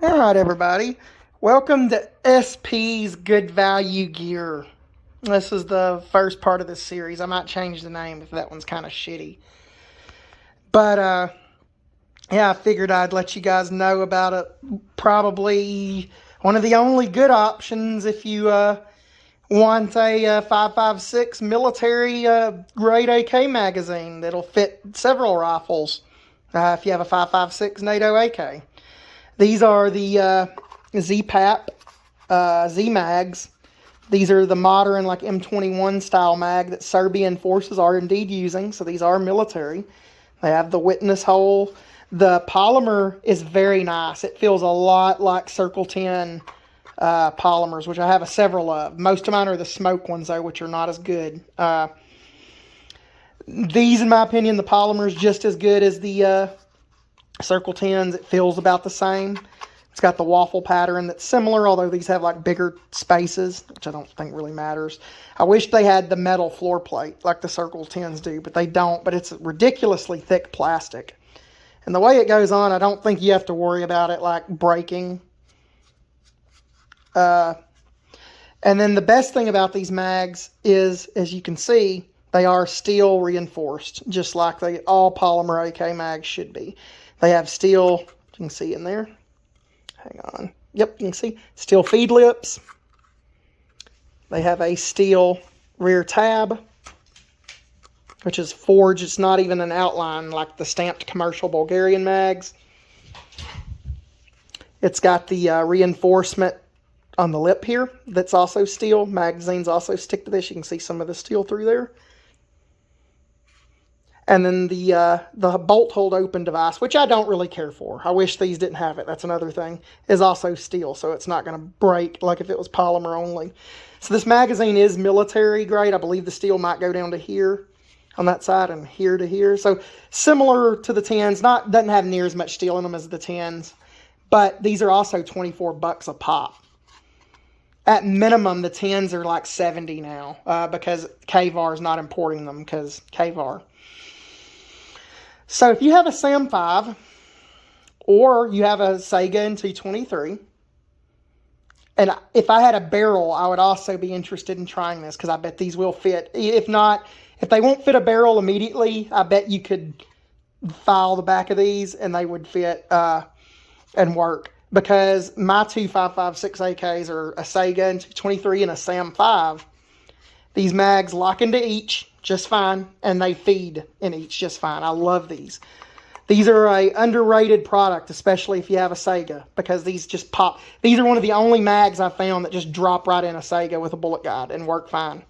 All right, everybody. Welcome to SP's Good Value Gear. This is the first part of this series. I might change the name if that one's kind of shitty. But, yeah, I figured I'd let you guys know about it. Probably one of the only good options if you want a 5.56 military grade AK magazine that'll fit several rifles if you have a 5.56 NATO AK. These are the ZPAP Z-Mags. These are the modern like M21 style mag that Serbian forces are indeed using. So these are military. They have the witness hole. The polymer is very nice. It feels a lot like Circle 10 polymers, which I have several of. Most of mine are the smoke ones though, which are not as good. These, in my opinion, the polymer is just as good as the Circle 10s. It feels about the same. It's got the waffle pattern that's similar, although these have like bigger spaces, which I don't think really matters. I wish they had the metal floor plate like the Circle 10s do, but they don't. But it's ridiculously thick plastic. And the way it goes on, I don't think you have to worry about it like breaking. And then the best thing about these mags is, as you can see, they are steel reinforced, just like all polymer AK mags should be. They have steel, you can see in there. Hang on. Yep, you can see steel feed lips. They have a steel rear tab, which is forged. It's not even an outline like the stamped commercial Bulgarian mags. It's got the reinforcement on the lip here that's also steel. Magazines also stick to this. You can see some of the steel through there. And then the bolt hold open device, which I don't really care for. I wish these didn't have it. That's another thing. Is also steel, so it's not going to break like if it was polymer only. So this magazine is military grade. I believe the steel might go down to here on that side and here to here. So similar to the 10s. Doesn't have near as much steel in them as the 10s. But these are also $24 a pop. At minimum, the 10s are like 70 now because KVAR is not importing them because KVAR. So if you have a SAM 5 or you have a Sega M223, and if I had a barrel, I would also be interested in trying this because I bet these will fit. If they won't fit a barrel immediately, I bet you could file the back of these and they would fit and work. Because my two 5.56 AKs are a Sega M223 and a SAM 5. These mags lock into each just fine, and they feed in each just fine. I love these. These are a underrated product, especially if you have a Sega, because these just pop. These are one of the only mags I found that just drop right in a Sega with a bullet guide and work fine.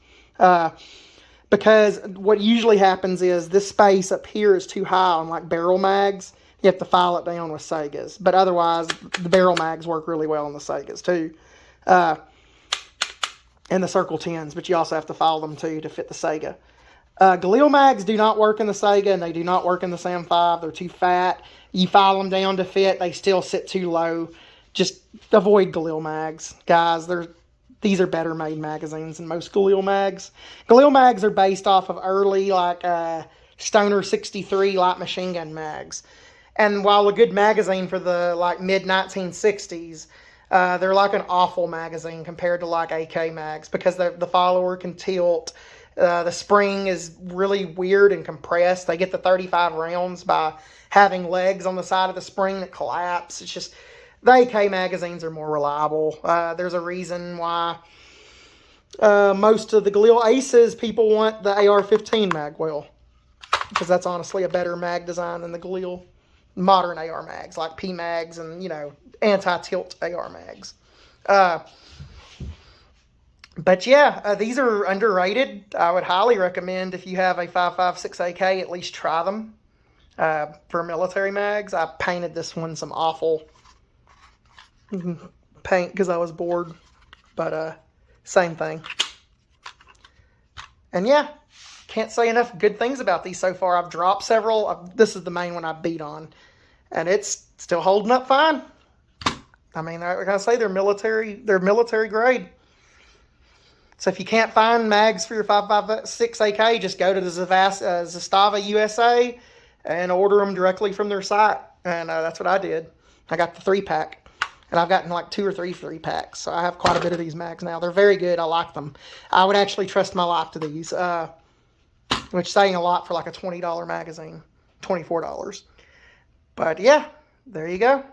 Because what usually happens is this space up here is too high on like barrel mags. You have to file it down with Segas. But otherwise, the barrel mags work really well on the Segas too. And the Circle 10s, but you also have to file them too to fit the Sega. Galil mags do not work in the Sega, and they do not work in the SAM 5. They're too fat. You file them down to fit, they still sit too low. Just avoid Galil mags. Guys, these are better made magazines than most Galil mags. Galil mags are based off of early, like, Stoner 63 light machine gun mags. And while a good magazine for the, like, mid-1960s, they're like an awful magazine compared to, like, AK mags because the follower can tilt. The spring is really weird and compressed. They get the 35 rounds by having legs on the side of the spring that collapse. It's just, the AK magazines are more reliable. There's a reason why most of the Galil Aces, people want the AR-15 mag well, because that's honestly a better mag design than the Galil modern AR mags, like P-mags and, anti-tilt AR mags. But yeah, these are underrated. I would highly recommend if you have a 5.56 AK, at least try them for military mags. I painted this one some awful paint because I was bored. But same thing. And yeah, can't say enough good things about these so far. I've dropped several. This is the main one I beat on. And it's still holding up fine. I mean, like I say, they're military grade. So if you can't find mags for your 5.56 AK, just go to the Zastava USA and order them directly from their site. And that's what I did. I got the 3-pack. And I've gotten like 2 or 3 free packs. So I have quite a bit of these mags now. They're very good. I like them. I would actually trust my life to these, which is saying a lot for like a $20 magazine, $24. But yeah, there you go.